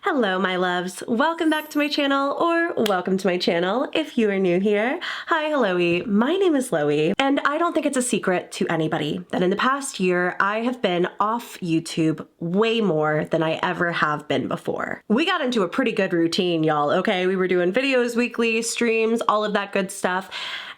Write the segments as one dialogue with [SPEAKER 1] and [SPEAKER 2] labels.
[SPEAKER 1] Hello my loves, welcome back to my channel, or welcome to my channel if you are new here. Hi, helloey, my name is Loey, and I don't think it's a secret to anybody that in the past year I have been off YouTube way more than I ever have been before. We got into a pretty good routine, y'all, okay? We were doing videos weekly, streams, all of that good stuff.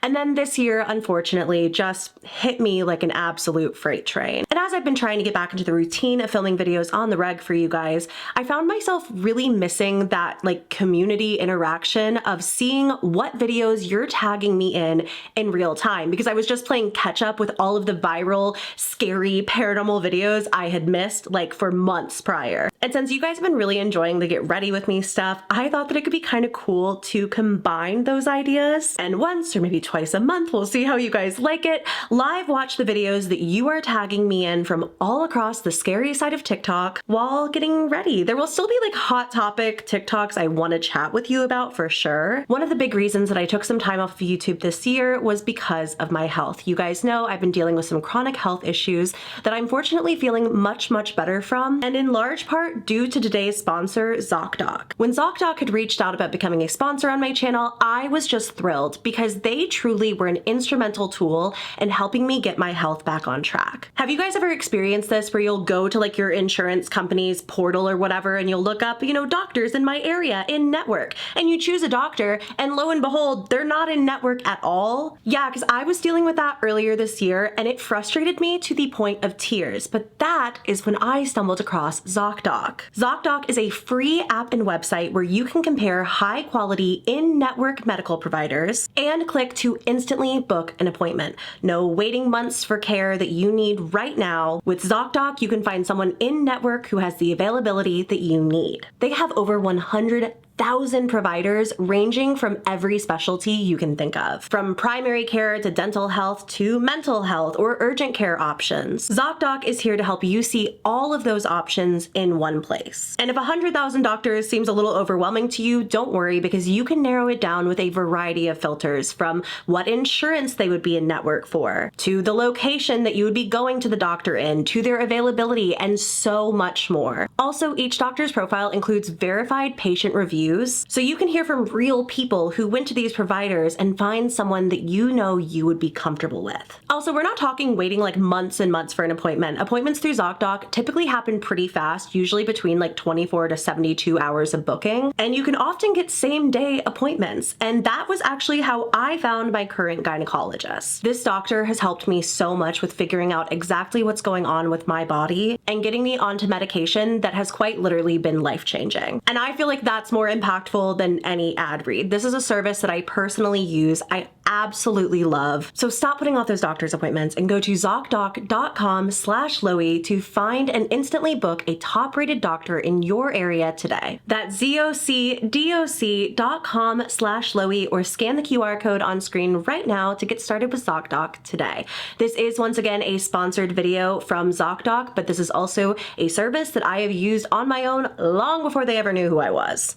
[SPEAKER 1] And then this year, unfortunately, just hit me like an absolute freight train. And as I've been trying to get back into the routine of filming videos on the reg for you guys, I found myself really missing that like community interaction of seeing what videos you're tagging me in real time, because I was just playing catch up with all of the viral, scary paranormal videos I had missed like for months prior. And since you guys have been really enjoying the get ready with me stuff, I thought that it could be kind of cool to combine those ideas, and once or maybe twice a month, we'll see how you guys like it, live watch the videos that you are tagging me in from all across the scary side of TikTok while getting ready. There will still be like hot topic TikToks I want to chat with you about for sure. One of the big reasons that I took some time off of YouTube this year was because of my health. You guys know I've been dealing with some chronic health issues that I'm fortunately feeling much better from, and in large part due to today's sponsor, ZocDoc. When ZocDoc had reached out about becoming a sponsor on my channel, I was just thrilled because they truly were an instrumental tool in helping me get my health back on track. Have you guys ever experienced this where you'll go to like your insurance company's portal or whatever and you'll look up, you know, doctors in my area in network, and you choose a doctor and lo and behold, they're not in network at all? Yeah, because I was dealing with that earlier this year and it frustrated me to the point of tears, but that is when I stumbled across ZocDoc. ZocDoc is a free app and website where you can compare high quality in-network medical providers and click to instantly book an appointment. No waiting months for care that you need right now. With ZocDoc, you can find someone in network who has the availability that you need. They have over 100,000 providers ranging from every specialty you can think of, from primary care to dental health to mental health or urgent care options. ZocDoc is here to help you see all of those options in one place. And if 100,000 doctors seems a little overwhelming to you, don't worry, because you can narrow it down with a variety of filters, from what insurance they would be in network for, to the location that you would be going to the doctor in, to their availability, and so much more. Also, each doctor's profile includes verified patient reviews, so you can hear from real people who went to these providers and find someone that you know you would be comfortable with. Also, we're not talking waiting like months and months for an appointment. Appointments through ZocDoc typically happen pretty fast, usually between like 24 to 72 hours of booking, and you can often get same day appointments. And that was actually how I found my current gynecologist. This doctor has helped me so much with figuring out exactly what's going on with my body and getting me onto medication that has quite literally been life-changing. And I feel like that's more impactful than any ad read. This is a service that I personally use, I absolutely love. So stop putting off those doctor's appointments and go to ZocDoc.com/Loey to find and instantly book a top-rated doctor in your area today. That's ZocDoc.com/Loey, or scan the QR code on screen right now to get started with ZocDoc today. This is once again a sponsored video from ZocDoc, but this is also a service that I have used on my own long before they ever knew who I was.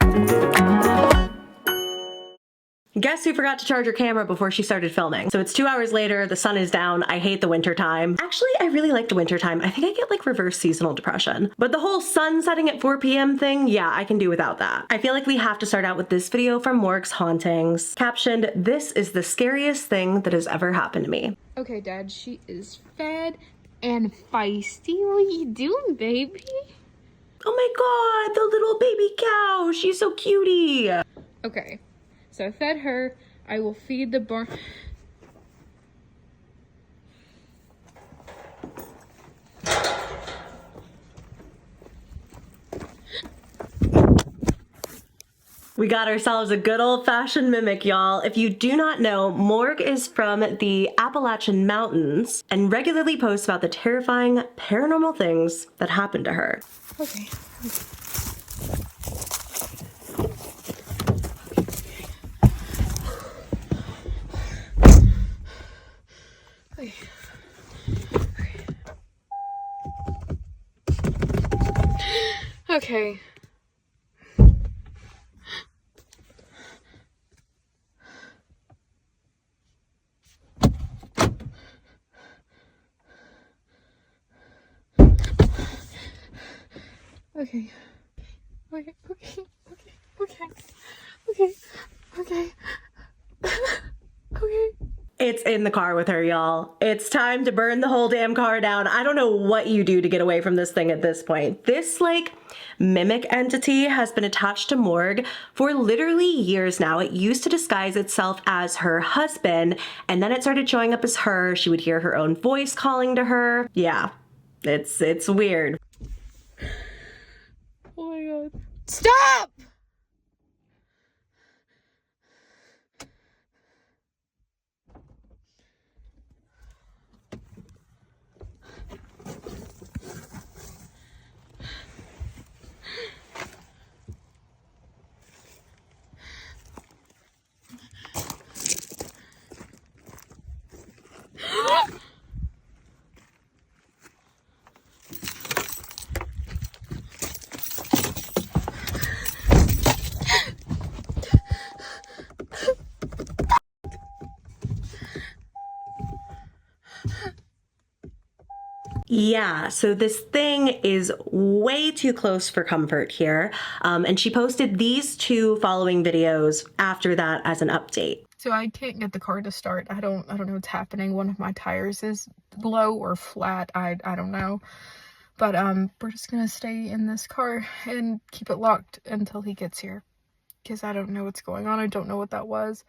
[SPEAKER 1] Guess who forgot to charge her camera before she started filming? So it's 2 hours later, the sun is down, I hate the winter time. Actually, I really like the winter time. I think I get like reverse seasonal depression. But the whole sun setting at 4 p.m. thing, yeah, I can do without that. I feel like we have to start out with this video from Morgshauntings, captioned, "This is the scariest thing that has ever happened to me."
[SPEAKER 2] Okay, Dad, she is fed and feisty. What are you doing, baby?
[SPEAKER 1] Oh my god, the little baby cow, she's so cutie.
[SPEAKER 2] Okay. So I fed her. I will feed the barn.
[SPEAKER 1] We got ourselves a good old-fashioned mimic, y'all. If you do not know, Morg is from the Appalachian Mountains and regularly posts about the terrifying paranormal things that happened to her.
[SPEAKER 2] Okay. Okay. Okay. Okay, okay, okay, okay, okay, okay.
[SPEAKER 1] It's in the car with her, y'all. It's time to burn the whole damn car down. I don't know what you do to get away from this thing at this point. This, like, mimic entity has been attached to Morg for literally years now. It used to disguise itself as her husband, and then it started showing up as her. She would hear her own voice calling to her. Yeah, it's weird.
[SPEAKER 2] Oh my god. Stop!
[SPEAKER 1] Yeah, so this thing is way too close for comfort here. And she posted these 2 following videos after that as an update.
[SPEAKER 2] So I can't get the car to start. I don't know what's happening. One of my tires is low or flat. I don't know. But we're just gonna stay in this car and keep it locked until he gets here. Because I don't know what's going on. I don't know what that was.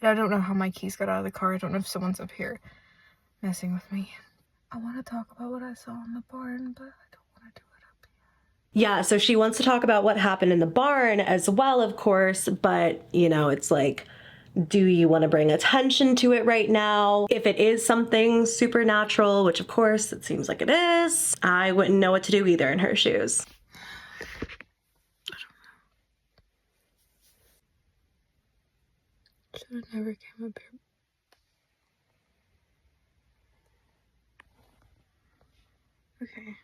[SPEAKER 2] And I don't know how my keys got out of the car. I don't know if someone's up here messing with me. I want to talk about what I saw in the barn, but I don't want to do it up here.
[SPEAKER 1] Yeah, so she wants to talk about what happened in the barn as well, of course, but, you know, it's like, do you want to bring attention to it right now? If it is something supernatural, which of course it seems like it is, I wouldn't know what to do either in her shoes.
[SPEAKER 2] I don't know. Should have never came up here. Okay.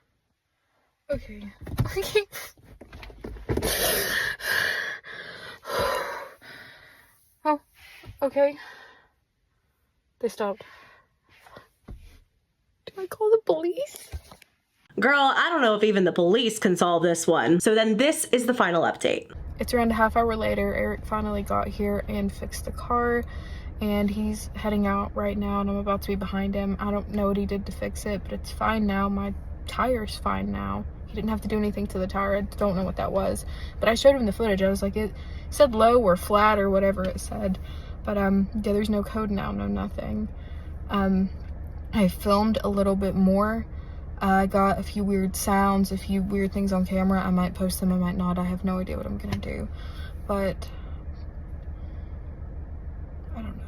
[SPEAKER 2] Okay. Okay. Oh, okay. They stopped. Do I call the police?
[SPEAKER 1] Girl, I don't know if even the police can solve this one. So then this is the final update.
[SPEAKER 2] It's around a half hour later. Eric finally got here and fixed the car. And he's heading out right now, and I'm about to be behind him. I don't know what he did to fix it, but it's fine now. My tire's fine now. He didn't have to do anything to the tire. I don't know what that was. But I showed him the footage. I was like, it said low or flat or whatever it said. But yeah, there's no code now, no nothing. I filmed a little bit more. I got a few weird sounds, a few weird things on camera. I might post them, I might not. I have no idea what I'm gonna do. But I don't know.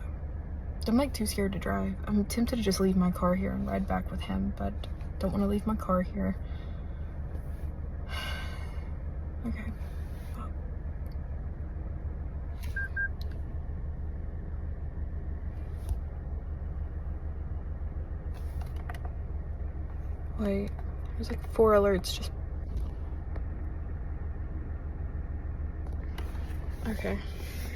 [SPEAKER 2] I'm like too scared to drive. I'm tempted to just leave my car here and ride back with him, but don't want to leave my car here. Okay. Wait, there's like 4 alerts just. Okay.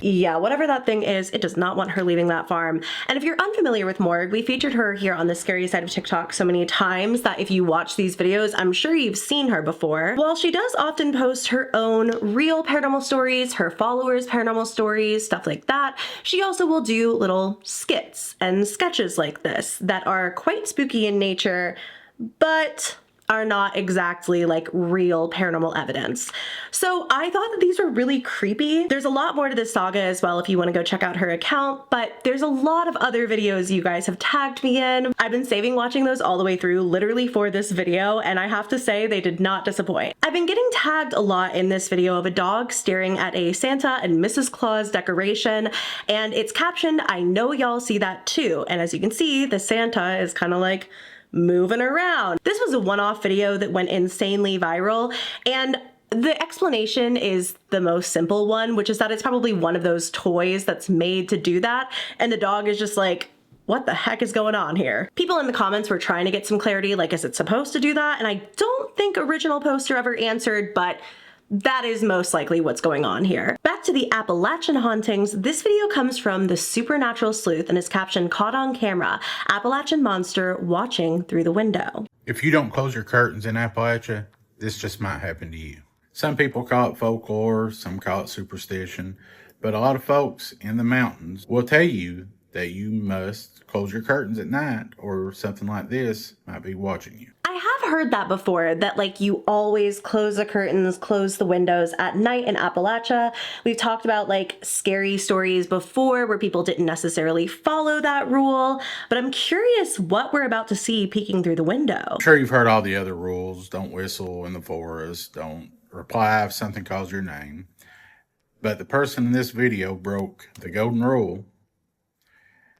[SPEAKER 1] Yeah, whatever that thing is, it does not want her leaving that farm. And if you're unfamiliar with Morg, we featured her here on the Scary Side of TikTok so many times that if you watch these videos, I'm sure you've seen her before. While she does often post her own real paranormal stories, her followers' paranormal stories, stuff like that, she also will do little skits and sketches like this that are quite spooky in nature, but are not exactly like real paranormal evidence. So I thought that these were really creepy. There's a lot more to this saga as well if you want to go check out her account, but there's a lot of other videos you guys have tagged me in. I've been saving watching those all the way through literally for this video, and I have to say they did not disappoint. I've been getting tagged a lot in this video of a dog staring at a Santa and Mrs. Claus decoration, and it's captioned, "I know y'all see that too." And as you can see, the Santa is kind of like moving around. This was a one-off video that went insanely viral, and the explanation is the most simple one, which is that it's probably one of those toys that's made to do that, and the dog is just like, what the heck is going on here? People in the comments were trying to get some clarity, like, is it supposed to do that? And I don't think original poster ever answered, but that is most likely what's going on here. Back to the Appalachian hauntings, this video comes from Thesupernaturalsleuth and is captioned, "Caught on camera, Appalachian monster watching through the window."
[SPEAKER 3] If you don't close your curtains in Appalachia, this just might happen to you. Some people call it folklore, some call it superstition, but a lot of folks in the mountains will tell you that you must close your curtains at night or something like this might be watching you.
[SPEAKER 1] I have heard that before, that like you always close the curtains, close the windows at night in Appalachia. We've talked about like scary stories before where people didn't necessarily follow that rule, but I'm curious what we're about to see peeking through the window.
[SPEAKER 3] I'm sure you've heard all the other rules. Don't whistle in the forest. Don't reply if something calls your name. But the person in this video broke the golden rule.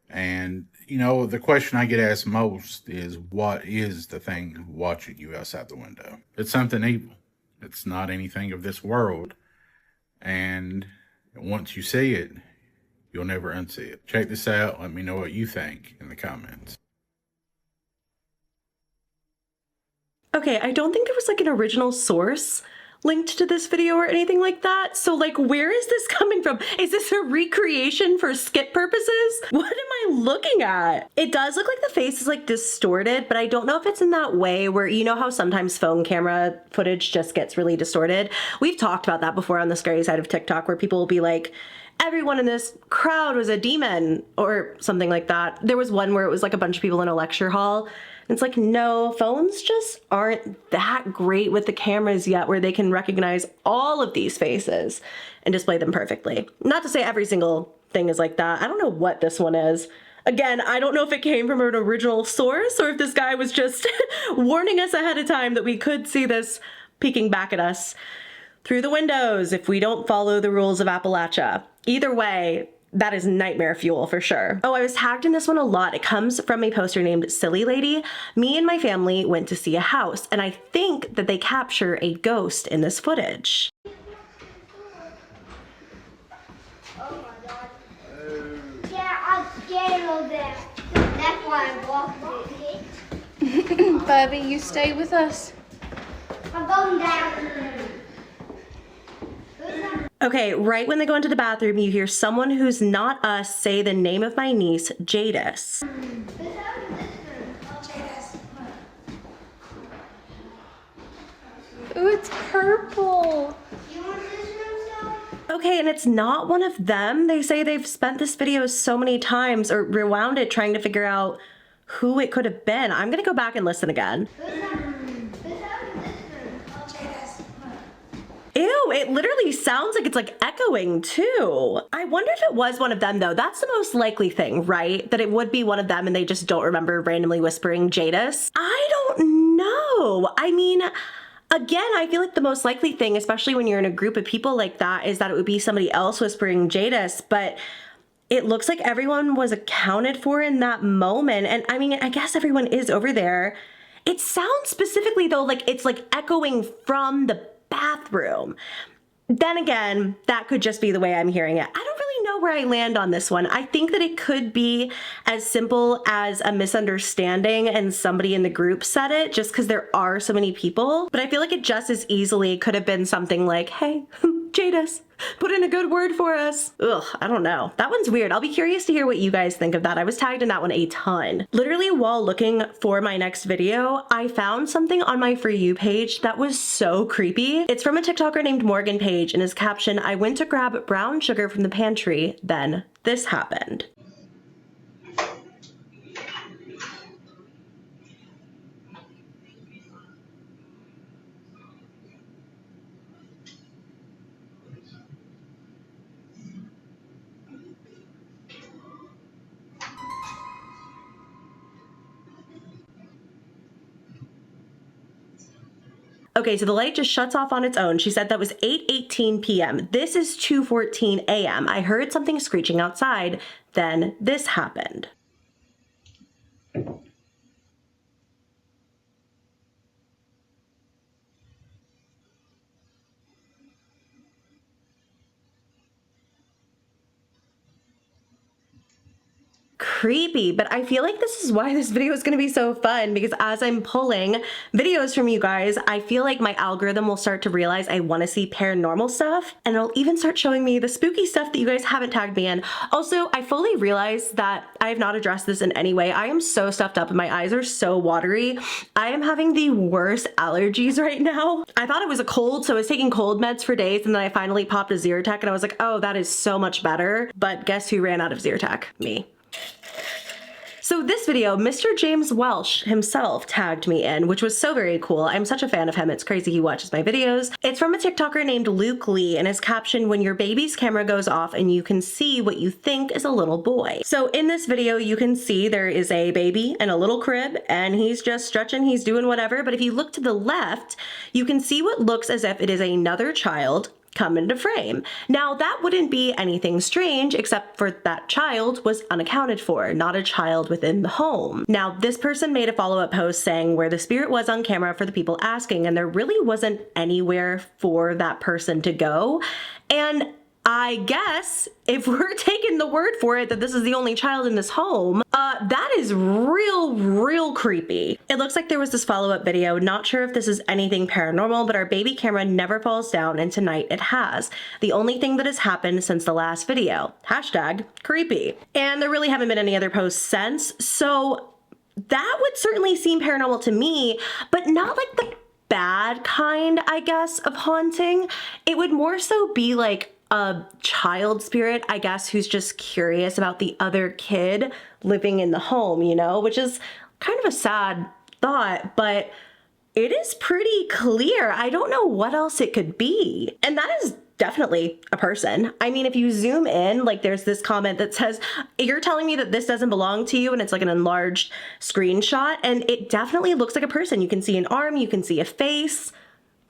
[SPEAKER 3] And, you know, the question I get asked most is, what is the thing watching you outside the window? It's something evil. It's not anything of this world. And once you see it, you'll never unsee it. Check this out. Let me know what you think in the comments.
[SPEAKER 1] Okay, I don't think there was like an original source linked to this video or anything like that. So like, where is this coming from? Is this a recreation for skit purposes? What am I looking at? It does look like the face is like distorted, but I don't know if it's in that way where, you know how sometimes phone camera footage just gets really distorted. We've talked about that before on the scary side of TikTok, where people will be like, everyone in this crowd was a demon or something like that. There was one where it was like a bunch of people in a lecture hall. It's like, no, phones just aren't that great with the cameras yet where they can recognize all of these faces and display them perfectly. Not to say every single thing is like that. I don't know what this one is. Again, I don't know if it came from an original source or if this guy was just warning us ahead of time that we could see this peeking back at us through the windows if we don't follow the rules of Appalachia. Either way, that is nightmare fuel for sure. Oh, I was tagged in this one a lot. It comes from a poster named Cillylady. Me and my family went to see a house, and I think that they capture a ghost in this footage.
[SPEAKER 4] Oh my god. Yeah, I'm scared of that. That's why I'm walking.
[SPEAKER 2] Bobby, you stay with us.
[SPEAKER 4] I'm going down.
[SPEAKER 1] Okay, right when they go into the bathroom, you hear someone who's not us say the name of my niece, Jadis.
[SPEAKER 2] Ooh, it's purple.
[SPEAKER 1] Okay, and it's not one of them. They say they've spent this video so many times or rewound it trying to figure out who it could have been. I'm gonna go back and listen again. Ew, it literally sounds like it's like echoing too. I wonder if it was one of them though. That's the most likely thing, right? That it would be one of them and they just don't remember randomly whispering Jadis. I don't know. I mean, again, I feel like the most likely thing, especially when you're in a group of people like that, is that it would be somebody else whispering Jadis, but it looks like everyone was accounted for in that moment. And I mean, I guess everyone is over there. It sounds specifically though, like it's like echoing from the bathroom. Then again, that could just be the way I'm hearing it. I don't really know where I land on this one. I think that it could be as simple as a misunderstanding and somebody in the group said it just because there are so many people. But I feel like it just as easily could have been something like, hey, Jadis, put in a good word for us. Ugh, I don't know. That one's weird. I'll be curious to hear what you guys think of that. I was tagged in that one a ton. Literally while looking for my next video, I found something on my For You page that was so creepy. It's from a TikToker named Morgshauntings and his caption, I went to grab brown sugar from the pantry, then this happened. Okay, so the light just shuts off on its own. She said that was 8:18 p.m. This is 2:14 a.m. I heard something screeching outside, then this happened. creepy, but I feel like this is why this video is going to be so fun, because as I'm pulling videos from you guys, I feel like my algorithm will start to realize I want to see paranormal stuff, and it'll even start showing me the spooky stuff that you guys haven't tagged me in. Also, I fully realize that I have not addressed this in any way. I am so stuffed up and my eyes are so watery. I am having the worst allergies right now. I thought it was a cold, so I was taking cold meds for days, and then I finally popped a Zyrtec and I was like, oh, that is so much better. But guess who ran out of Zyrtec? Me. So this video, Mr. James Welsh himself tagged me in, which was so very cool. I'm such a fan of him. It's crazy he watches my videos. It's from a TikToker named Luke Lee, and his caption, when your baby's camera goes off and you can see what you think is a little boy. So in this video, you can see there is a baby in a little crib and he's just stretching, he's doing whatever. But if you look to the left, you can see what looks as if it is another child come into frame. Now that wouldn't be anything strange, except for that child was unaccounted for, not a child within the home. Now this person made a follow-up post saying where the spirit was on camera for the people asking, and there really wasn't anywhere for that person to go. And I guess if we're taking the word for it that this is the only child in this home, that is real creepy. It looks like there was this follow-up video. Not sure if this is anything paranormal, but our baby camera never falls down, and tonight it has. The only thing that has happened since the last video. Hashtag creepy. And there really haven't been any other posts since, so that would certainly seem paranormal to me, but not like the bad kind, I guess, of haunting. It would more so be like a child spirit, I guess, who's just curious about the other kid living in the home, you know, which is kind of a sad thought, but it is pretty clear. I don't know what else it could be. And that is definitely a person. I mean, if you zoom in, like there's this comment that says, you're telling me that this doesn't belong to you, and it's like an enlarged screenshot, and it definitely looks like a person. You can see an arm, you can see a face.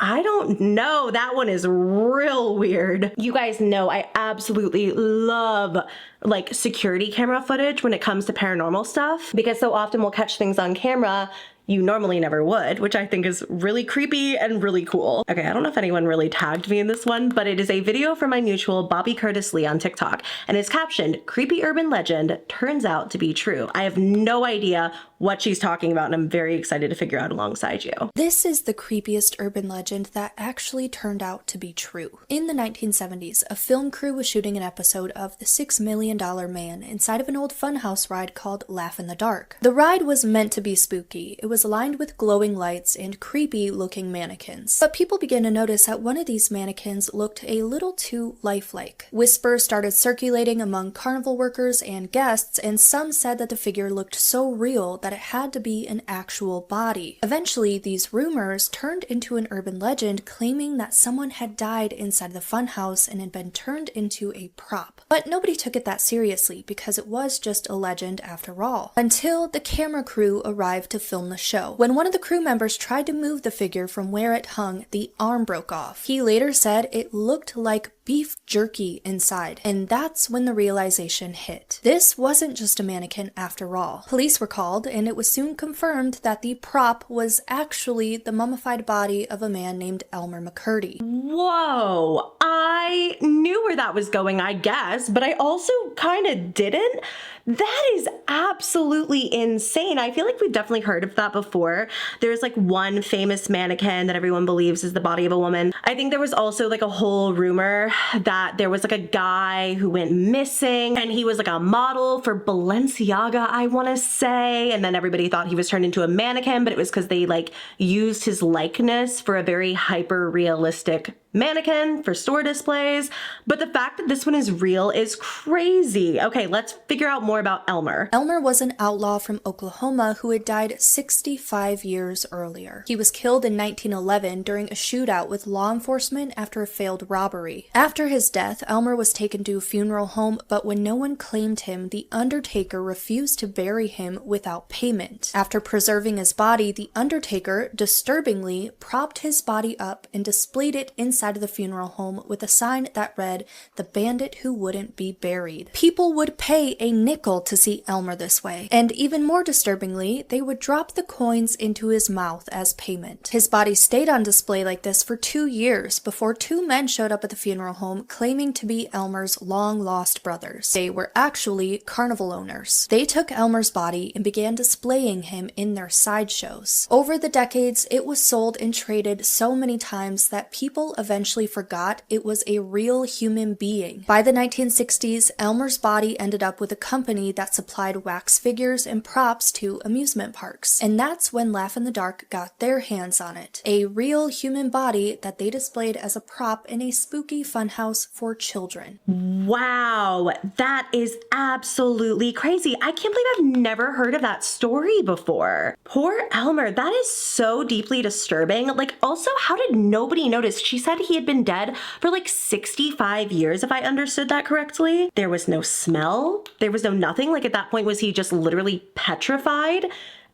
[SPEAKER 1] I don't know, that one is real weird. You guys know I absolutely love like security camera footage when it comes to paranormal stuff, because so often we'll catch things on camera you normally never would, which I think is really creepy and really cool. Okay, I don't know if anyone really tagged me in this one, but it is a video from my mutual Bobbiecurtislee on TikTok, and it's captioned, "Creepy urban legend turns out to be true." I have no idea what she's talking about, and I'm very excited to figure out alongside you.
[SPEAKER 5] This is the creepiest urban legend that actually turned out to be true. In the 1970s, a film crew was shooting an episode of The $6 Million Man inside of an old funhouse ride called Laugh in the Dark. The ride was meant to be spooky. It was lined with glowing lights and creepy looking mannequins. But people began to notice that one of these mannequins looked a little too lifelike. Whispers started circulating among carnival workers and guests, and some said that the figure looked so real that it had to be an actual body. Eventually, these rumors turned into an urban legend claiming that someone had died inside the funhouse and had been turned into a prop. But nobody took it that seriously because it was just a legend after all. Until the camera crew arrived to film the show. When one of the crew members tried to move the figure from where it hung, the arm broke off. He later said it looked like beef jerky inside, and that's when the realization hit. This wasn't just a mannequin after all. Police were called, and it was soon confirmed that the prop was actually the mummified body of a man named Elmer McCurdy.
[SPEAKER 1] Whoa, I knew where that was going, I guess, but I also kind of didn't. That is absolutely insane. I feel like we've definitely heard of that before. There's like one famous mannequin that everyone believes is the body of a woman. I think there was also like a whole rumor that there was like a guy who went missing, and he was like a model for Balenciaga, I want to say, and then everybody thought he was turned into a mannequin, but it was because they like used his likeness for a very hyper realistic mannequin for store displays. But the fact that this one is real is crazy. Okay, let's figure out more about Elmer.
[SPEAKER 5] Elmer was an outlaw from Oklahoma who had died 65 years earlier. He was killed in 1911 during a shootout with law enforcement after a failed robbery. After his death, Elmer was taken to a funeral home, but when no one claimed him, the undertaker refused to bury him without payment. After preserving his body, the undertaker, disturbingly, propped his body up and displayed it inside of the funeral home with a sign that read, "The bandit who wouldn't be buried." People would pay a nickel cynical to see Elmer this way, and even more disturbingly, they would drop the coins into his mouth as payment. His body stayed on display like this for 2 years before 2 men showed up at the funeral home claiming to be Elmer's long-lost brothers. They were actually carnival owners. They took Elmer's body and began displaying him in their sideshows. Over the decades, it was sold and traded so many times that people eventually forgot it was a real human being. By the 1960s, Elmer's body ended up with a company that supplied wax figures and props to amusement parks. And that's when Laugh in the Dark got their hands on it. A real human body that they displayed as a prop in a spooky funhouse for children.
[SPEAKER 1] Wow, that is absolutely crazy. I can't believe I've never heard of that story before. Poor Elmer, that is so deeply disturbing. Like, also, how did nobody notice? She said he had been dead for like 65 years, if I understood that correctly. There was no smell. There was no nothing. Like, at that point, was he just literally petrified,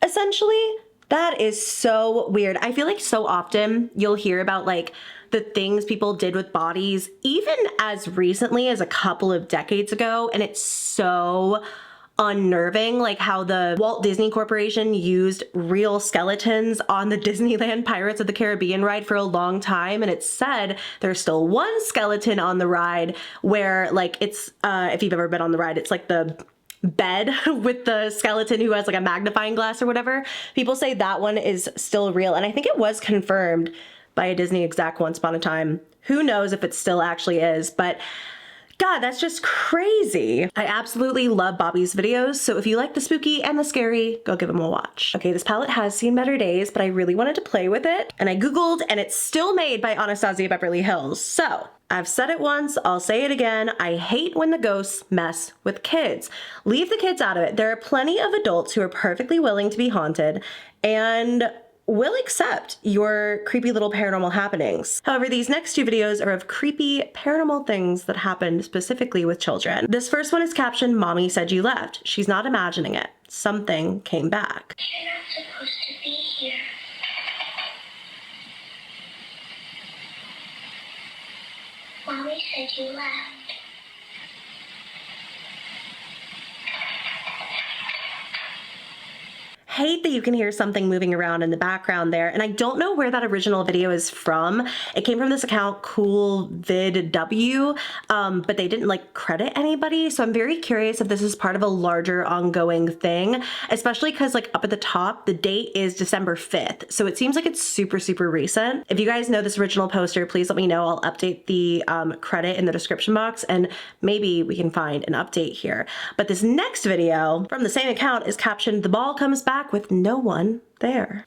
[SPEAKER 1] essentially? That is so weird. I feel like so often you'll hear about like the things people did with bodies, even as recently as a couple of decades ago, and it's so unnerving, like how the Walt Disney Corporation used real skeletons on the Disneyland Pirates of the Caribbean ride for a long time, and it's said there's still one skeleton on the ride where like it's if you've ever been on the ride, it's like the bed with the skeleton who has like a magnifying glass or whatever. People say that one is still real, and I think it was confirmed by a Disney exec once upon a time. Who knows if it still actually is, but God, that's just crazy. I absolutely love Bobby's videos, so if you like the spooky and the scary, go give them a watch. Okay, this palette has seen better days, but I really wanted to play with it, and I Googled, and it's still made by Anastasia Beverly Hills. So I've said it once, I'll say it again. I hate when the ghosts mess with kids. Leave the kids out of it. There are plenty of adults who are perfectly willing to be haunted and will accept your creepy little paranormal happenings. However, these next 2 videos are of creepy paranormal things that happened specifically with children. This first one is captioned, "Mommy said you left. She's not imagining it. Something came back."
[SPEAKER 4] You're not supposed to be here. Mommy said you left.
[SPEAKER 1] Hate that you can hear something moving around in the background there, and I don't know where that original video is from. It came from this account Cool.vidw, but they didn't like credit anybody, so I'm very curious if this is part of a larger ongoing thing, especially because like up at the top the date is December 5th, so it seems like it's super recent. If you guys know this original poster, please let me know. I'll update the credit in the description box, and maybe we can find an update here. But this next video from the same account is captioned, "The ball comes back with no one there."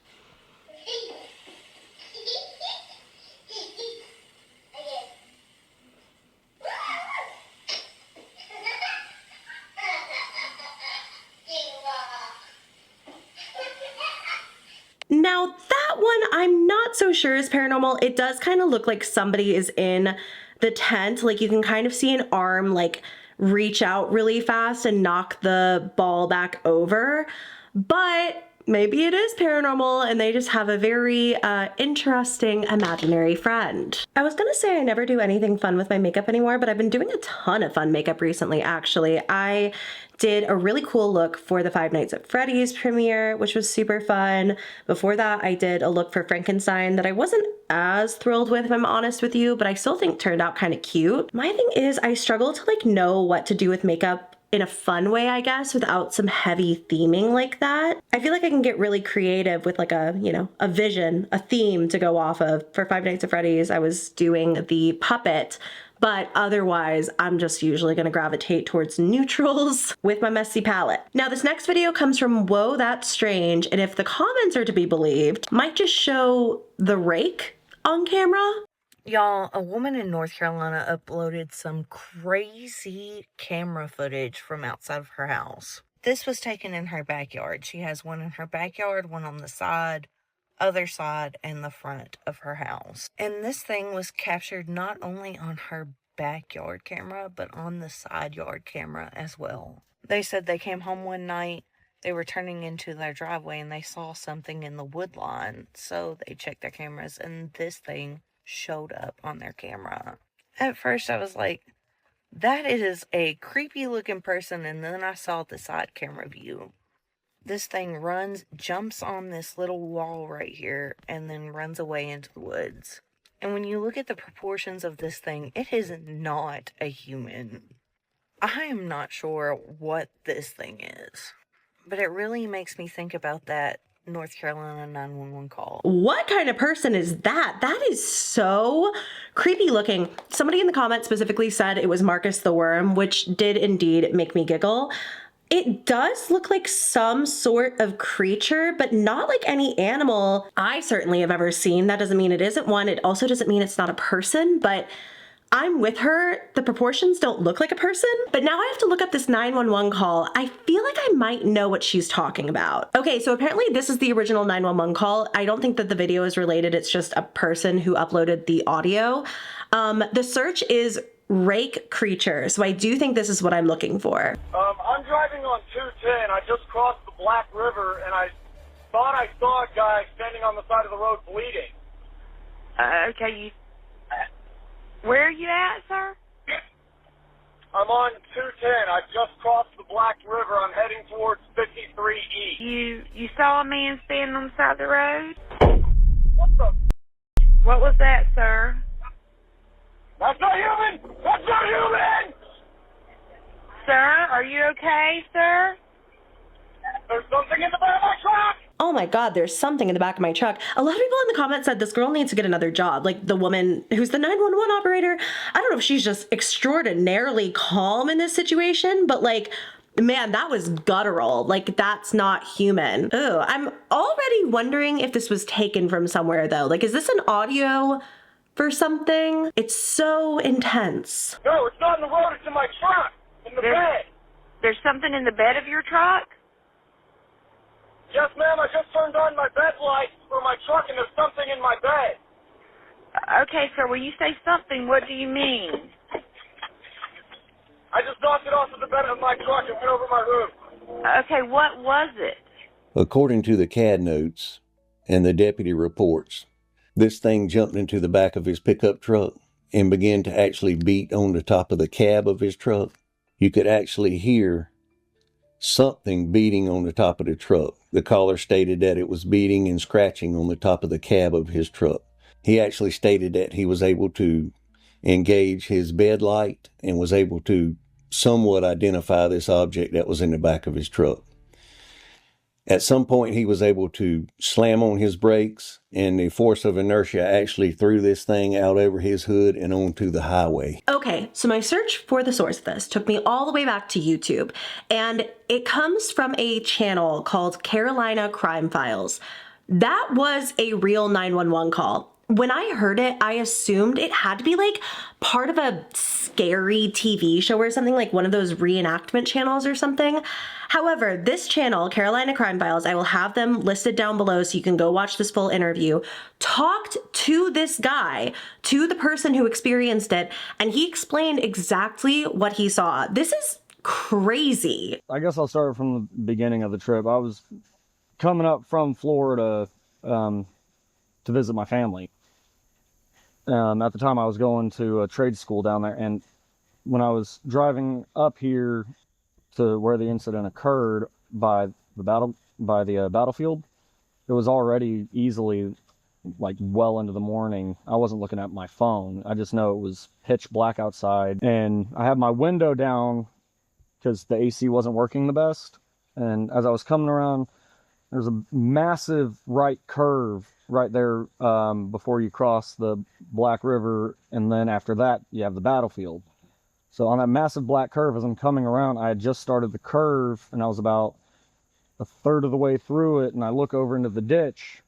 [SPEAKER 1] Now that one I'm not so sure is paranormal. It does kind of look like somebody is in the tent. Like you can kind of see an arm like reach out really fast and knock the ball back over. But maybe it is paranormal and they just have a very interesting imaginary friend. I was gonna say I never do anything fun with my makeup anymore, but I've been doing a ton of fun makeup recently, actually. I did a really cool look for the Five Nights at Freddy's premiere, which was super fun. Before that, I did a look for Frankenstein that I wasn't as thrilled with, if I'm honest with you, but I still think turned out kind of cute. My thing is I struggle to like know what to do with makeup in a fun way, I guess, without some heavy theming like that. I feel like I can get really creative with like a, you know, a vision, a theme to go off of. For Five Nights at Freddy's, I was doing the puppet, but otherwise I'm just usually gonna gravitate towards neutrals with my messy palette. Now this next video comes from Whoathatsstrange, and if the comments are to be believed, might just show the rake on camera.
[SPEAKER 6] Y'all, a woman in North Carolina uploaded some crazy camera footage from outside of her house. This was taken in her backyard. She has one in her backyard, one on the side, other side, and the front of her house. And this thing was captured not only on her backyard camera, but on the side yard camera as well. They said they came home one night, they were turning into their driveway, and they saw something in the wood line. So they checked their cameras, and this thing showed up on their camera. At first I was like, That is a creepy looking person, and then I saw the side camera view. This thing runs, jumps on this little wall right here, and then runs away into the woods. And when you look at the proportions of this thing, it is not a human. I am not sure what this thing is, but it really makes me think about that North Carolina 911 call.
[SPEAKER 1] What kind of person is that? That is so creepy looking. Somebody in the comments specifically said it was Marcus the Worm, which did indeed make me giggle. It does look like some sort of creature, but not like any animal I certainly have ever seen. That doesn't mean it isn't one. It also doesn't mean it's not a person, but I'm with her. The proportions don't look like a person, but now I have to look up this 911 call. I feel like I might know what she's talking about. Okay, so apparently this is the original 911 call. I don't think that the video is related. It's just a person who uploaded the audio. The search is rake creature, so I do think this is what I'm looking for.
[SPEAKER 7] I'm driving on 210. I just crossed the Black River, and I thought I saw a guy standing on the side of the road bleeding.
[SPEAKER 8] Okay, where are you at, sir?
[SPEAKER 7] I'm on 210. I just crossed the Black River. I'm heading towards 53E.
[SPEAKER 8] You saw a man standing on the side of the road?
[SPEAKER 7] What the?
[SPEAKER 8] What was that, sir?
[SPEAKER 7] That's not human! That's not human!
[SPEAKER 8] Sir, are you okay, sir?
[SPEAKER 7] There's something in the back of my truck!
[SPEAKER 1] Oh my God, there's something in the back of my truck. A lot of people in the comments said this girl needs to get another job. Like the woman who's the 911 operator. I don't know if she's just extraordinarily calm in this situation, but like, man, that was guttural. Like, that's not human. Ooh, I'm already wondering if this was taken from somewhere though. Like, is this an audio for something? It's so intense.
[SPEAKER 7] No, it's not in the road. It's in my truck. In the bed.
[SPEAKER 8] There's something in the bed of your truck?
[SPEAKER 7] Yes, ma'am. I just turned on my bed lights for my truck, and there's something in my bed.
[SPEAKER 8] Okay, sir, when you say something, what do you mean?
[SPEAKER 7] I just knocked it off of the bed of my truck and went over my roof.
[SPEAKER 8] Okay, what was it?
[SPEAKER 9] According to the CAD notes and the deputy reports, this thing jumped into the back of his pickup truck and began to actually beat on the top of the cab of his truck. You could actually hear something beating on the top of the truck. The caller stated that it was beating and scratching on the top of the cab of his truck. He actually stated that he was able to engage his bed light and was able to somewhat identify this object that was in the back of his truck. At some point, he was able to slam on his brakes, and the force of inertia actually threw this thing out over his hood and onto the highway.
[SPEAKER 1] Okay, so my search for the source of this took me all the way back to YouTube, and it comes from a channel called Carolina Crime Files. That was a real 911 call. When I heard it, I assumed it had to be like part of a scary TV show or something, like one of those reenactment channels or something. However, this channel, Carolina Crime Files, I will have them listed down below so you can go watch this full interview, talked to this guy, to the person who experienced it, and he explained exactly what he saw. This is crazy.
[SPEAKER 10] I guess I'll start from the beginning of the trip. I was coming up from Florida to visit my family. At the time, I was going to a trade school down there, and when I was driving up here to where the incident occurred by the battlefield, it was already easily like well into the morning. I wasn't looking at my phone. I just know it was pitch black outside, and I had my window down because the AC wasn't working the best. And as I was coming around, there's a massive right curve right there before you cross the Black River, and then after that you have the battlefield. So on that massive black curve, as I'm coming around, I had just started the curve, and I was about a third of the way through it, and I look over into the ditch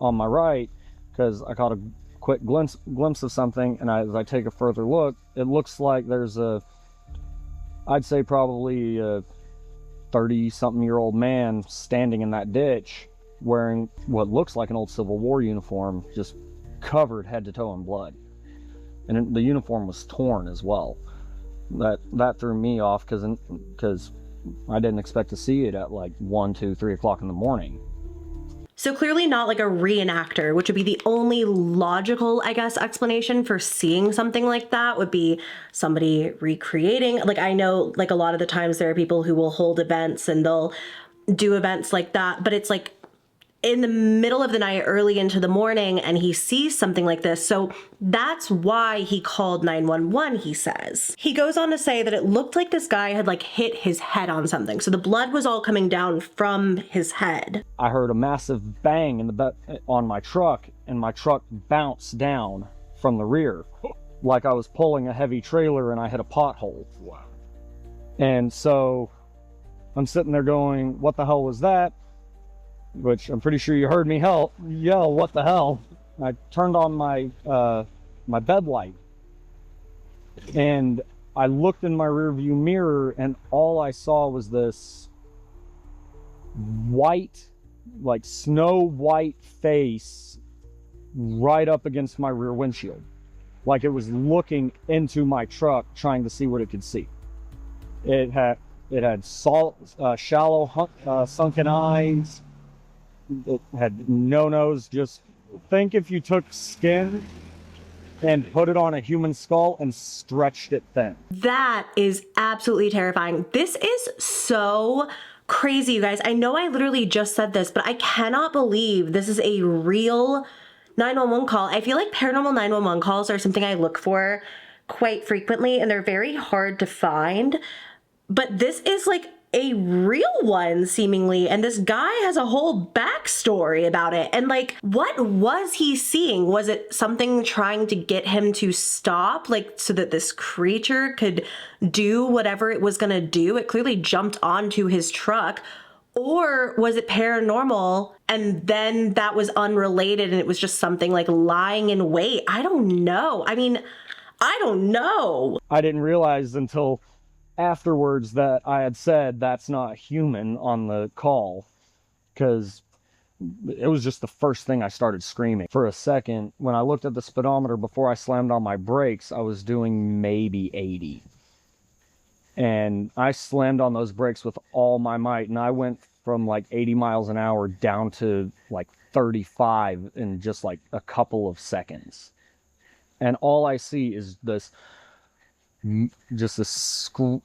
[SPEAKER 10] on my right because I caught a quick glimpse of something, and as I take a further look, it looks like there's I'd say probably a 30-something-year-old man standing in that ditch wearing what looks like an old Civil War uniform, just covered head to toe in blood. And the uniform was torn as well. That threw me off because I didn't expect to see it at like 1, 2, 3 o'clock in the morning.
[SPEAKER 1] So clearly not like a reenactor, which would be the only logical, I guess, explanation for seeing something like that would be somebody recreating. Like, I know like a lot of the times there are people who will hold events and they'll do events like that, but it's like in the middle of the night, early into the morning, and he sees something like this. So that's why he called 911, he says. He goes on to say that it looked like this guy had like hit his head on something. So the blood was all coming down from his head.
[SPEAKER 10] I heard a massive bang in the on my truck, and my truck bounced down from the rear like I was pulling a heavy trailer and I hit a pothole. Wow. And so I'm sitting there going, what the hell was that? Which I'm pretty sure you heard me yell, what the hell? I turned on my my bed light, and I looked in my rearview mirror, and all I saw was this white, like snow white face right up against my rear windshield. Like it was looking into my truck, trying to see what it could see. It had shallow, sunken eyes. It had no nose. Just think if you took skin and put it on a human skull and stretched it thin.
[SPEAKER 1] That is absolutely terrifying. This is so crazy, you guys. I know I literally just said this, but I cannot believe this is a real 911 call. I feel like paranormal 911 calls are something I look for quite frequently, and they're very hard to find. But this is like a real one, seemingly, and this guy has a whole backstory about it. And like, what was he seeing? Was it something trying to get him to stop, like so that this creature could do whatever it was gonna do? It clearly jumped onto his truck. Or was it paranormal and then that was unrelated and it was just something like lying in wait? I don't know. I mean, I don't know.
[SPEAKER 10] I didn't realize until afterwards that I had said that's not human on the call, because it was just the first thing I started screaming. For a second, when I looked at the speedometer before I slammed on my brakes, I was doing maybe 80. And I slammed on those brakes with all my might, and I went from like 80 miles an hour down to like 35 in just like a couple of seconds. And all I see is this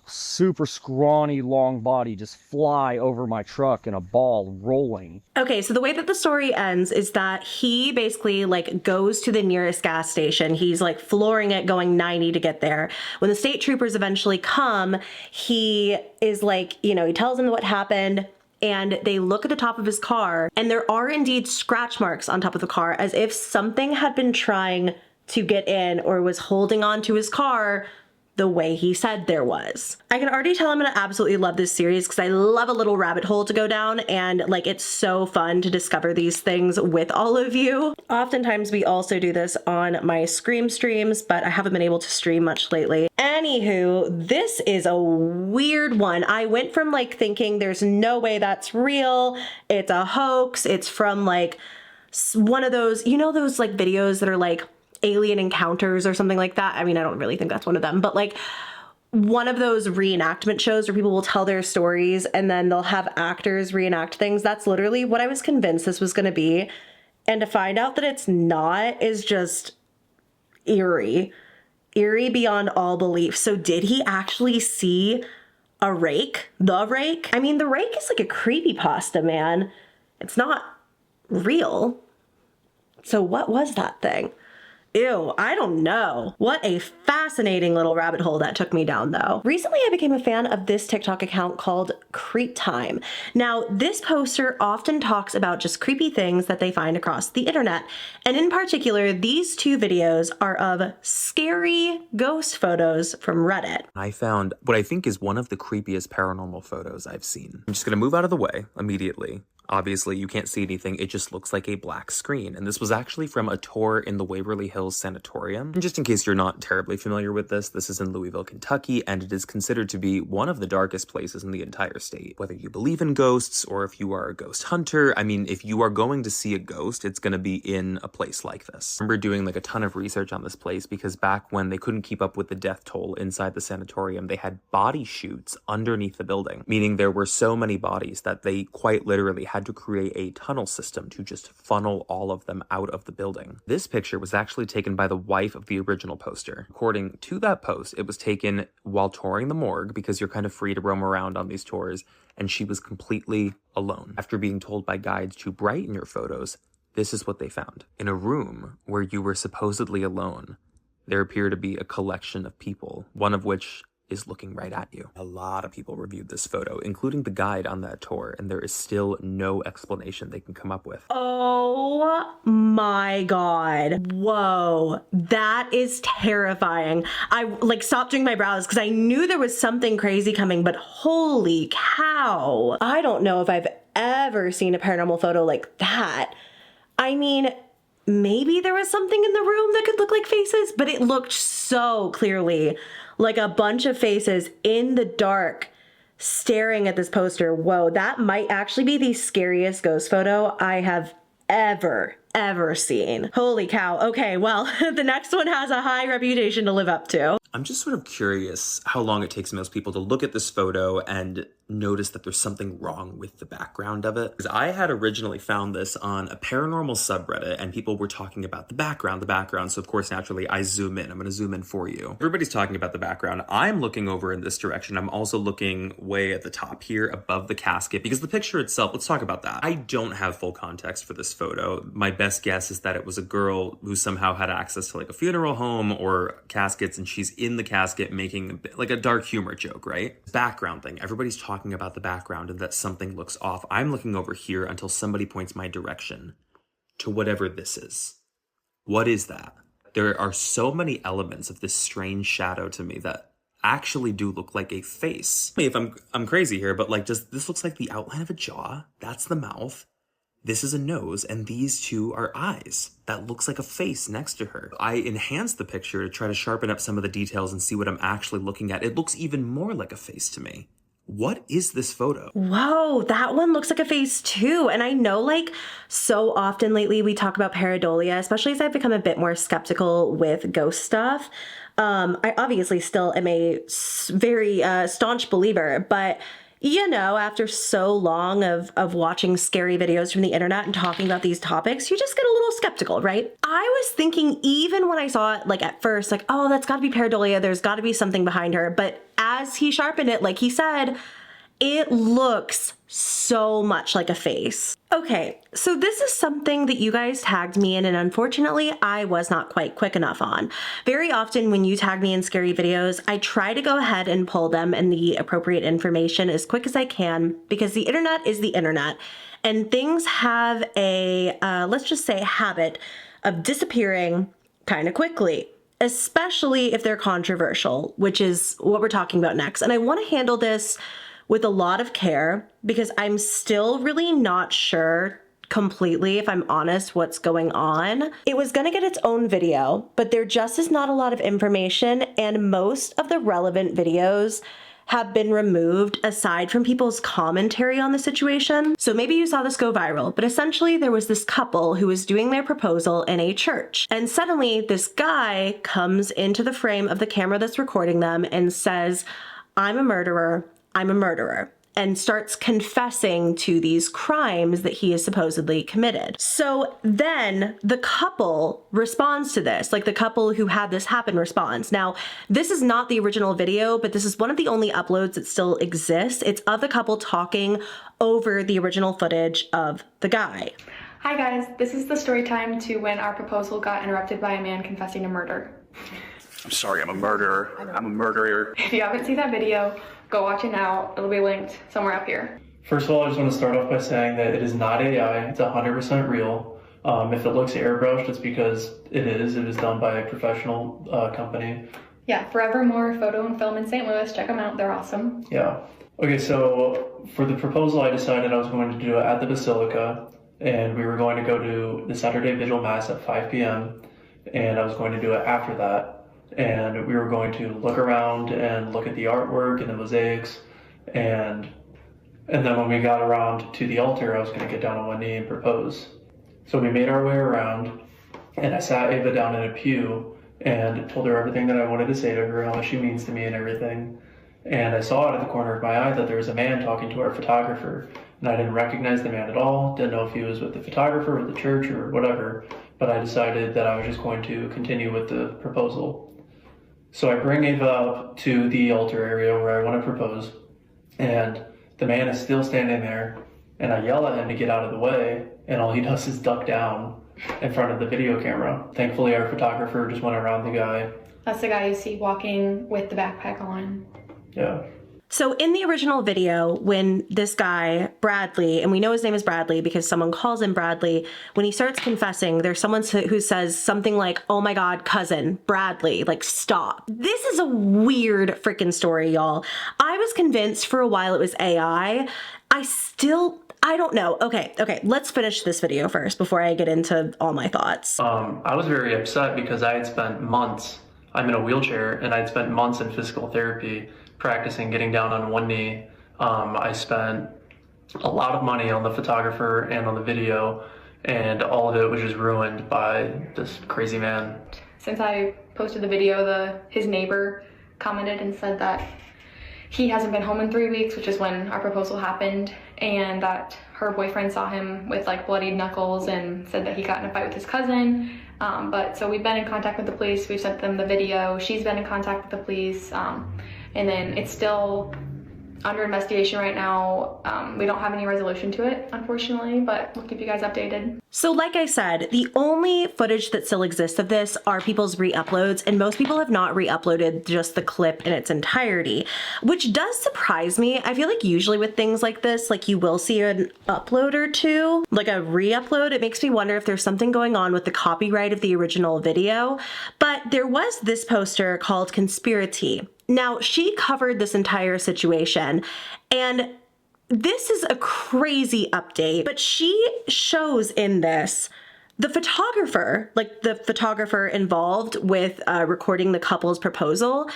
[SPEAKER 10] super scrawny long body just fly over my truck in a ball rolling.
[SPEAKER 1] Okay, so the way that the story ends is that he basically like goes to the nearest gas station. He's like flooring it, going 90 to get there. When the state troopers eventually come, he is like, you know, he tells them what happened, and they look at the top of his car, and there are indeed scratch marks on top of the car, as if something had been trying to get in or was holding on to his car the way he said there was. I can already tell I'm gonna absolutely love this series because I love a little rabbit hole to go down, and like it's so fun to discover these things with all of you. Oftentimes we also do this on my Scream streams, but I haven't been able to stream much lately. Anywho, this is a weird one. I went from like thinking there's no way that's real, it's a hoax, it's from like one of those, you know, those like videos that are like alien encounters or something like that. I mean, I don't really think that's one of them, but like one of those reenactment shows where people will tell their stories and then they'll have actors reenact things. That's literally what I was convinced this was going to be. And to find out that it's not is just eerie beyond all belief. So did he actually see a rake? The rake? I mean, the rake is like a creepypasta, man. It's not real. So what was that thing? Ew, I don't know. What a fascinating little rabbit hole that took me down though. Recently, I became a fan of this TikTok account called creeptime. Now, this poster often talks about just creepy things that they find across the internet. And in particular, these two videos are of scary ghost photos from Reddit.
[SPEAKER 11] I found what I think is one of the creepiest paranormal photos I've seen. I'm just gonna move out of the way immediately. Obviously, you can't see anything. It just looks like a black screen. And this was actually from a tour in the Waverly Hills Sanatorium. And just in case you're not terribly familiar with this is in Louisville, Kentucky, and it is considered to be one of the darkest places in the entire state. Whether you believe in ghosts or if you are a ghost hunter, I mean, if you are going to see a ghost, it's going to be in a place like this. I remember doing like a ton of research on this place because back when they couldn't keep up with the death toll inside the sanatorium, they had body chutes underneath the building, meaning there were so many bodies that they quite literally had to create a tunnel system to just funnel all of them out of the building. This picture was actually taken by the wife of the original poster. According to that post, it was taken while touring the morgue, because you're kind of free to roam around on these tours, and she was completely alone. After being told by guides to brighten your photos, this is what they found. In a room where you were supposedly alone, there appear to be a collection of people, one of which is looking right at you. A lot of people reviewed this photo, including the guide on that tour, and there is still no explanation they can come up with.
[SPEAKER 1] Oh my God. Whoa. That is terrifying. I stopped doing my brows because I knew there was something crazy coming, but holy cow. I don't know if I've ever seen a paranormal photo like that. I mean, maybe there was something in the room that could look like faces, but it looked so clearly like a bunch of faces in the dark staring at this poster. Whoa, that might actually be the scariest ghost photo I have ever seen. Holy cow. Okay, well, the next one has a high reputation to live up to.
[SPEAKER 11] I'm just sort of curious how long it takes most people to look at this photo and notice that there's something wrong with the background of it. Because I had originally found this on a paranormal subreddit, and people were talking about the background. So of course, naturally, I zoom in. I'm going to zoom in for you. Everybody's talking about the background. I'm looking over in this direction. I'm also looking way at the top here above the casket, because the picture itself, let's talk about that. I don't have full context for this photo. My best guess is that it was a girl who somehow had access to like a funeral home or caskets, and she's in the casket making like a dark humor joke, right? Background thing. Everybody's talking about the background and that something looks off. I'm looking over here until somebody points my direction to whatever this is. What is that? There are so many elements of this strange shadow to me that actually do look like a face. I mean, if I'm crazy here, but like, this looks like the outline of a jaw. That's the mouth. This is a nose, and these two are eyes. That looks like a face next to her. I enhanced the picture to try to sharpen up some of the details and see what I'm actually looking at. It looks even more like a face to me. What is this photo?
[SPEAKER 1] Whoa, that one looks like a face too. And I know so often lately we talk about pareidolia, especially as I've become a bit more skeptical with ghost stuff. I obviously still am a very staunch believer, but you know, after so long of watching scary videos from the internet and talking about these topics, you just get a little skeptical, right? I was thinking, even when I saw it, at first, oh, that's gotta be pareidolia, there's gotta be something behind her. But as he sharpened it, like he said, it looks so much like a face. Okay, so this is something that you guys tagged me in, and unfortunately, I was not quite quick enough on. Very often when you tag me in scary videos, I try to go ahead and pull them and the appropriate information as quick as I can, because the internet is the internet, and things have a, let's just say, habit of disappearing kind of quickly, especially if they're controversial, which is what we're talking about next. And I want to handle this with a lot of care, because I'm still really not sure completely, if I'm honest, what's going on. It was gonna get its own video, but there just is not a lot of information, and most of the relevant videos have been removed aside from people's commentary on the situation. So maybe you saw this go viral, but essentially there was this couple who was doing their proposal in a church, and suddenly this guy comes into the frame of the camera that's recording them and says, "I'm a murderer, I'm a murderer," and starts confessing to these crimes that he has supposedly committed. So then the couple responds to this, the couple who had this happen responds. Now, this is not the original video, but this is one of the only uploads that still exists. It's of the couple talking over the original footage of the guy.
[SPEAKER 12] Hi guys, this is the story time to when our proposal got interrupted by a man confessing to murder.
[SPEAKER 13] I'm sorry, I'm a murderer. I'm a murderer.
[SPEAKER 12] If you haven't seen that video, go watch it now. It'll be linked somewhere up here.
[SPEAKER 14] First of all, I just want to start off by saying that it is not AI. It's 100% real. If it looks airbrushed, it's because it is. It is done by a professional company.
[SPEAKER 12] Yeah, Forevermore Photo and Film in St. Louis. Check them out. They're awesome.
[SPEAKER 14] Yeah. Okay, so for the proposal, I decided I was going to do it at the Basilica, and we were going to go to the Saturday Vigil Mass at 5 p.m., and I was going to do it after that. And we were going to look around and look at the artwork and the mosaics, and then when we got around to the altar, I was going to get down on one knee and propose. So we made our way around, and I sat Ava down in a pew and told her everything that I wanted to say to her, how much she means to me and everything. and I saw out of the corner of my eye that there was a man talking to our photographer, and I didn't recognize the man at all, didn't know if he was with the photographer or the church or whatever, but I decided that I was just going to continue with the proposal. So I bring Ava up to the altar area where I want to propose, and the man is still standing there, and I yell at him to get out of the way, and all he does is duck down in front of the video camera. Thankfully, our photographer just went around the guy.
[SPEAKER 12] That's the guy you see walking with the backpack on.
[SPEAKER 14] Yeah.
[SPEAKER 1] So in the original video, when this guy, Bradley, and we know his name is Bradley because someone calls him Bradley, when he starts confessing, there's someone who says something like, "Oh my God, cousin, Bradley, like stop." This is a weird freaking story, y'all. I was convinced for a while it was AI. I don't know. Okay, let's finish this video first before I get into all my thoughts.
[SPEAKER 14] I was very upset because I had spent months, I'm in a wheelchair, and I'd spent months in physical therapy practicing getting down on one knee. I spent a lot of money on the photographer and on the video, and all of it was just ruined by this crazy man.
[SPEAKER 12] Since I posted the video, his neighbor commented and said that he hasn't been home in 3 weeks, which is when our proposal happened, and that her boyfriend saw him with like bloodied knuckles and said that he got in a fight with his cousin. So we've been in contact with the police. We've sent them the video. She's been in contact with the police. And then it's still under investigation right now. We don't have any resolution to it, unfortunately, but we'll keep you guys updated.
[SPEAKER 1] So like I said, the only footage that still exists of this are people's re-uploads, and most people have not re-uploaded just the clip in its entirety, which does surprise me. I feel like usually with things like this, like you will see an upload or two, like a re-upload. It makes me wonder if there's something going on with the copyright of the original video. But there was this poster called Conspiracy. Now, she covered this entire situation, and this is a crazy update, but she shows in this the photographer, like the photographer involved with recording the couple's proposal,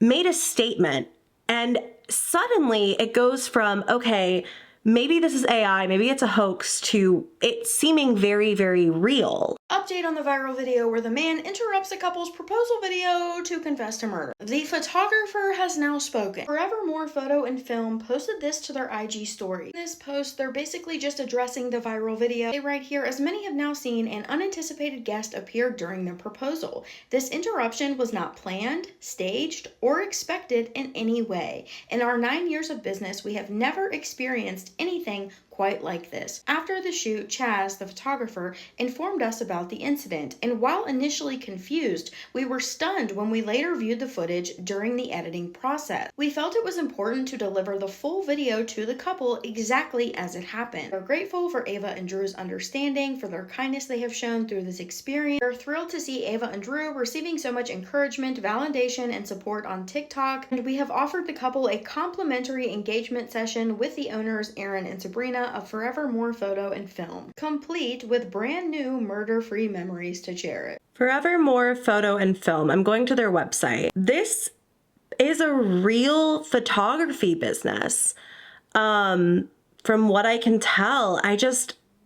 [SPEAKER 1] made a statement, and suddenly it goes from, okay, maybe this is AI, maybe it's a hoax, to it seeming very, very real.
[SPEAKER 15] Update on the viral video where the man interrupts the couple's proposal video to confess to murder. The photographer has now spoken. Forevermore Photo and Film posted this to their IG story. In this post, they're basically just addressing the viral video. They write here, as many have now seen, an unanticipated guest appeared during the proposal. This interruption was not planned, staged, or expected in any way. In our 9 years of business, we have never experienced anything quite like this. After the shoot, Chaz, the photographer, informed us about the incident, and while initially confused, we were stunned when we later viewed the footage during the editing process. We felt it was important to deliver the full video to the couple exactly as it happened. We're grateful for Ava and Drew's understanding, for their kindness they have shown through this experience. We're thrilled to see Ava and Drew receiving so much encouragement, validation, and support on TikTok, and we have offered the couple a complimentary engagement session with the owners, Aaron and Sabrina, of Forevermore Photo and Film, complete with brand new murder-free memories to cherish.
[SPEAKER 1] Forevermore Photo and Film. I'm going to their website. This is a real photography business. From what I can tell,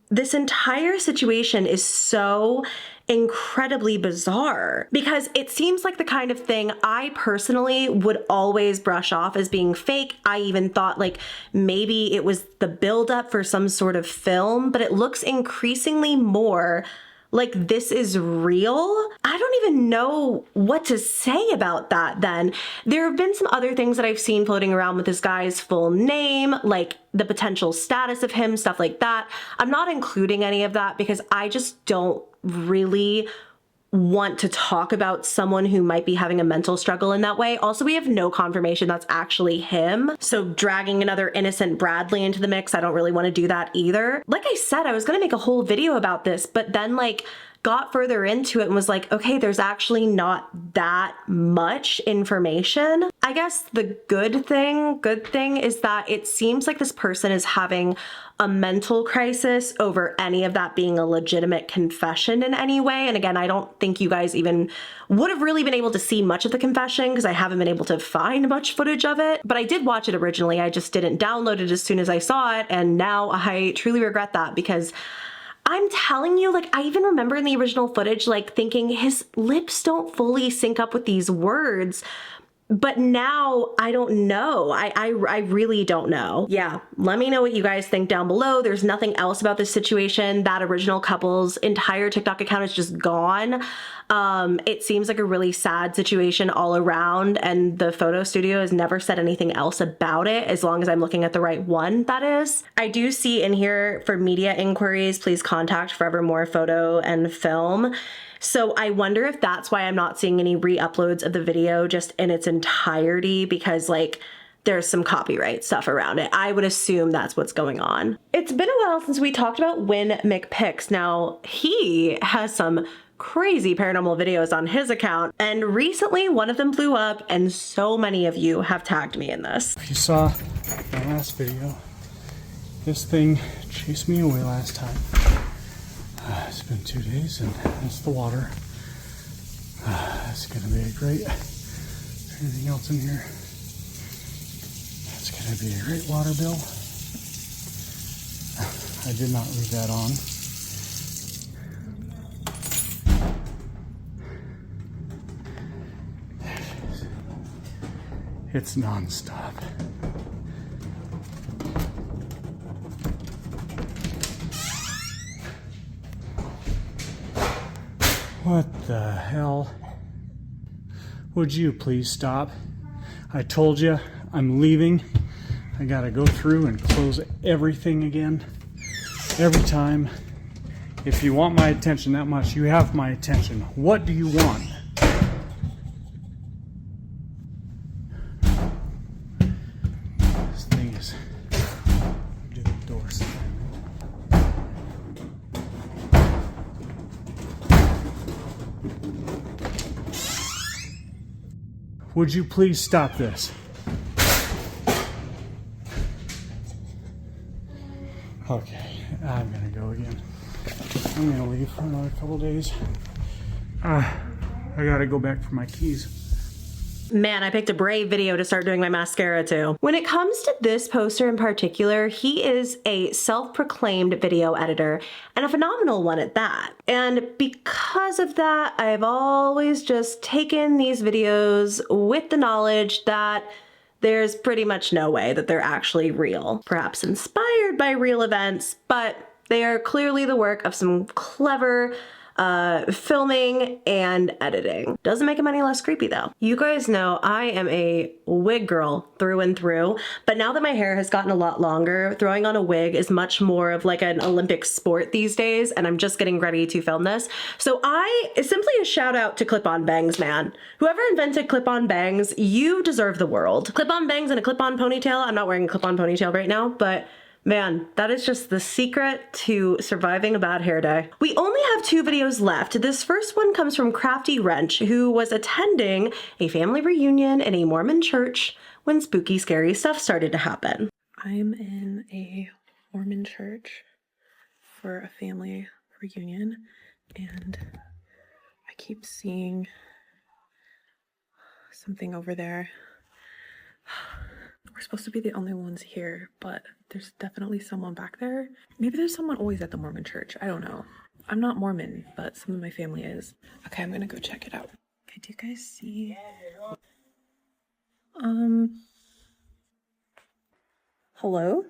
[SPEAKER 1] this entire situation is so incredibly bizarre because it seems like the kind of thing I personally would always brush off as being fake. I even thought like maybe it was the buildup for some sort of film, but it looks increasingly more like this is real. I don't even know what to say about that then. There have been some other things that I've seen floating around with this guy's full name, like the potential status of him, stuff like that. I'm not including any of that because I just don't really want to talk about someone who might be having a mental struggle in that way. Also, we have no confirmation that's actually him. So dragging another innocent Bradley into the mix, I don't really want to do that either. Like I said, I was going to make a whole video about this, but then like got further into it and was like, okay, there's actually not that much information. I guess the good thing is that it seems like this person is having a mental crisis over any of that being a legitimate confession in any way. And again, I don't think you guys even would have really been able to see much of the confession because I haven't been able to find much footage of it. But I did watch it originally. I just didn't download it as soon as I saw it. And now I truly regret that because I'm telling you, like, I even remember in the original footage, like thinking his lips don't fully sync up with these words. But now I don't know. I really don't know. Yeah, let me know what you guys think down below. There's nothing else about this situation. That original couple's entire TikTok account is just gone. It seems like a really sad situation all around, and the photo studio has never said anything else about it, as long as I'm looking at the right one, that is. I do see in here, for media inquiries, please contact Forevermore Photo and Film. So I wonder if that's why I'm not seeing any re-uploads of the video just in its entirety, because like there's some copyright stuff around it. I would assume that's what's going on. It's been a while since we talked about Wynnmcpics. Now, he has some crazy paranormal videos on his account, and recently one of them blew up, and so many of you have tagged me in this.
[SPEAKER 16] If you saw my last video, this thing chased me away last time. It's been 2 days and that's the water. It's gonna be a great, anything else in here? It's gonna be a great water bill. I did not leave that on. It's non-stop. What the hell? Would you please stop? I told you I'm leaving. I gotta go through and close everything again. Every time. If you want my attention that much, you have my attention. What do you want? This thing is... do the door slam. Would you please stop this? Okay, I'm gonna go again. I'm gonna leave for another couple days. I gotta go back for my keys.
[SPEAKER 1] Man, I picked a brave video to start doing my mascara too. When it comes to this poster in particular, he is a self-proclaimed video editor, and a phenomenal one at that. And because of that, I've always just taken these videos with the knowledge that there's pretty much no way that they're actually real. Perhaps inspired by real events, but they are clearly the work of some clever filming and editing. Doesn't make them any less creepy though. You guys know I am a wig girl through and through, but now that my hair has gotten a lot longer, throwing on a wig is much more of like an Olympic sport these days, and I'm just getting ready to film this. So simply a shout out to clip-on bangs, man. Whoever invented clip-on bangs, you deserve the world. Clip-on bangs and a clip-on ponytail. I'm not wearing a clip-on ponytail right now, but man, that is just the secret to surviving a bad hair day. We only have 2 videos left. This first one comes from Crafty Wrench, who was attending a family reunion in a Mormon church when spooky, scary stuff started to happen.
[SPEAKER 17] I'm in a Mormon church for a family reunion, and I keep seeing something over there. We're supposed to be the only ones here, but there's definitely someone back there. Maybe there's someone always at the Mormon church. I don't know. I'm not Mormon, but some of my family is. Okay, I'm gonna go check it out. Okay, do you guys see? Hello?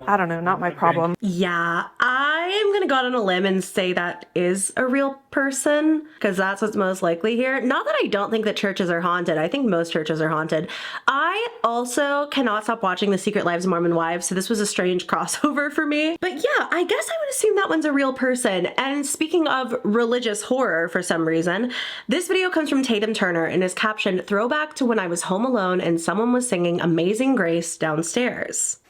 [SPEAKER 17] I don't know, not my problem.
[SPEAKER 1] Yeah, I am gonna go out on a limb and say that is a real person, because that's what's most likely here. Not that I don't think that churches are haunted. I think most churches are haunted. I also cannot stop watching The Secret Lives of Mormon Wives, so this was a strange crossover for me. But yeah, I guess I would assume that one's a real person. And speaking of religious horror for some reason, this video comes from Tatum.turnerrr and is captioned, "Throwback to when I was home alone and someone was singing Amazing Grace downstairs."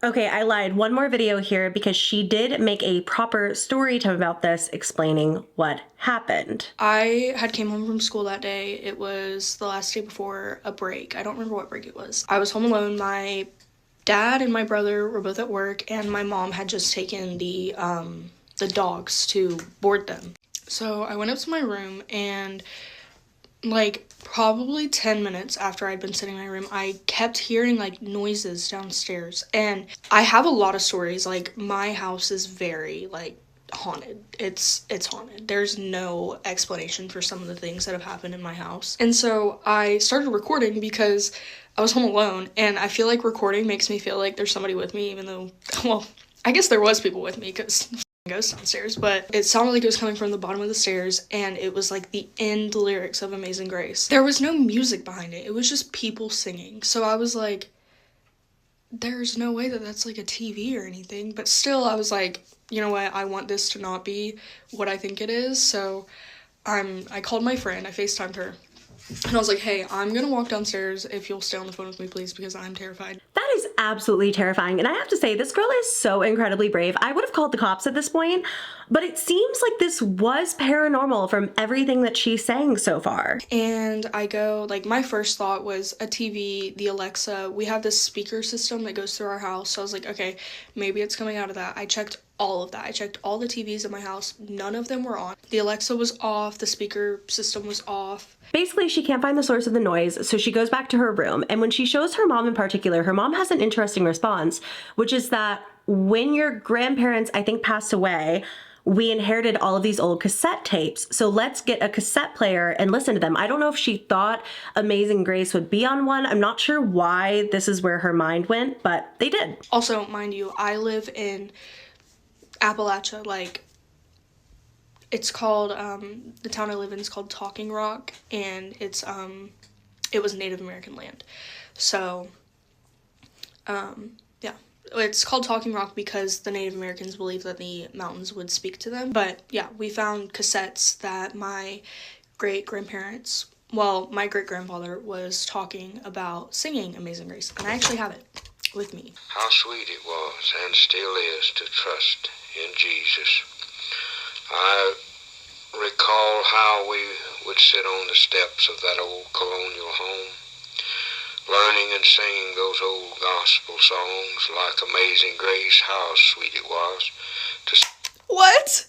[SPEAKER 1] Okay, I lied. One more video here because she did make a proper story time about this, explaining what happened.
[SPEAKER 15] I had came home from school that day. It was the last day before a break. I don't remember what break it was. I was home alone. My dad and my brother were both at work, and my mom had just taken the dogs to board them. So I went up to my room, and like probably 10 minutes after I'd been sitting in my room, I kept hearing like noises downstairs. And I have a lot of stories. Like, my house is very like haunted. It's haunted. There's no explanation for some of the things that have happened in my house. And so I started recording because I was home alone, and I feel like recording makes me feel like there's somebody with me, even though, well, I guess there was people with me because ghost downstairs, but it sounded like it was coming from the bottom of the stairs, and it was like the end lyrics of Amazing Grace. There was no music behind it. It was just people singing. So I was like, there's no way that that's like a TV or anything. But still, I was like, you know what? I want this to not be what I think it is. So I called my friend. I FaceTimed her. And I was like, hey, I'm gonna walk downstairs if you'll stay on the phone with me, please, because I'm terrified.
[SPEAKER 1] That is absolutely terrifying. And I have to say, this girl is so incredibly brave. I would have called the cops at this point, but it seems like this was paranormal from everything that she's saying so far.
[SPEAKER 15] And I go, like, my first thought was a TV, the Alexa. We have this speaker system that goes through our house. So I was like, okay, maybe it's coming out of that. I checked all of that. I checked all the TVs in my house. None of them were on. The Alexa was off. The speaker system was off.
[SPEAKER 1] Basically, she can't find the source of the noise, so she goes back to her room. And when she shows her mom in particular, her mom has an interesting response, which is that when your grandparents, I think, passed away, we inherited all of these old cassette tapes. So let's get a cassette player and listen to them. I don't know if she thought Amazing Grace would be on one. I'm not sure why this is where her mind went, but they did.
[SPEAKER 15] Also, mind you, I live in Appalachia, like, it's called, the town I live in is called Talking Rock, and it's, it was Native American land. So, yeah, it's called Talking Rock because the Native Americans believed that the mountains would speak to them. But yeah, we found cassettes that my great-grandparents, well, my great-grandfather was talking about singing Amazing Grace, and I actually have it with me.
[SPEAKER 18] How sweet it was and still is to trust in Jesus. I recall how we would sit on the steps of that old colonial home, learning and singing those old gospel songs like Amazing Grace. How sweet it was to...
[SPEAKER 15] What?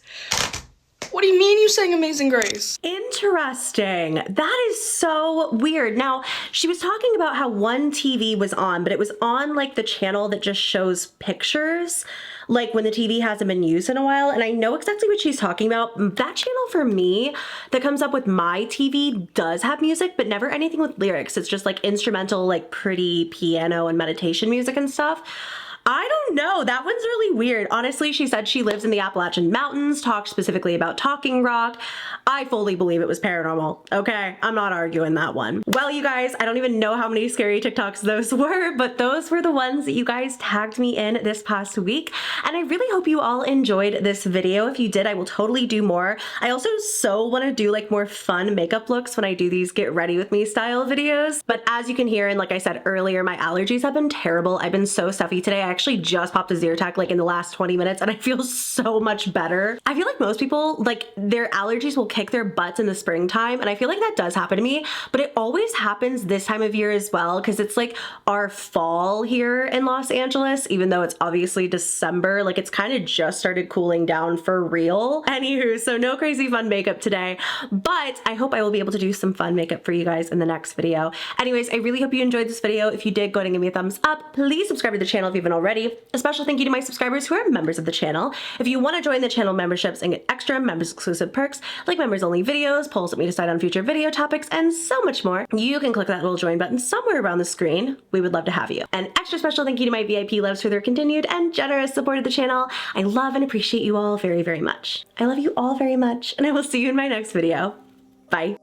[SPEAKER 15] What do you mean you sang Amazing Grace?
[SPEAKER 1] Interesting. That is so weird. Now, she was talking about how one TV was on, but it was on like the channel that just shows pictures, like when the TV hasn't been used in a while. And I know exactly what she's talking about. That channel for me that comes up with my TV does have music, but never anything with lyrics. It's just like instrumental, like pretty piano and meditation music and stuff. I don't know. That one's really weird. Honestly, she said she lives in the Appalachian Mountains, talked specifically about Talking Rock. I fully believe it was paranormal. Okay, I'm not arguing that one. Well, you guys, I don't even know how many scary TikToks those were, but those were the ones that you guys tagged me in this past week. And I really hope you all enjoyed this video. If you did, I will totally do more. I also so want to do like more fun makeup looks when I do these get ready with me style videos. But as you can hear, and like I said earlier, my allergies have been terrible. I've been so stuffy today. I actually just popped a Zyrtec like in the last 20 minutes and I feel so much better. I feel like most people, like their allergies will kick their butts in the springtime, and I feel like that does happen to me, but it always happens this time of year as well because it's like our fall here in Los Angeles, even though it's obviously December. Like it's kind of just started cooling down for real. Anywho, so no crazy fun makeup today, but I hope I will be able to do some fun makeup for you guys in the next video. Anyways, I really hope you enjoyed this video. If you did, go ahead and give me a thumbs up. Please subscribe to the channel if you haven't already. A special thank you to my subscribers who are members of the channel. If you want to join the channel memberships and get extra members exclusive perks like members only videos, polls that we decide on future video topics, and so much more, you can click that little join button somewhere around the screen. We would love to have you. An extra special thank you to my VIP loves for their continued and generous support of the channel. I love and appreciate you all very, very much. I love you all very much, and I will see you in my next video. Bye.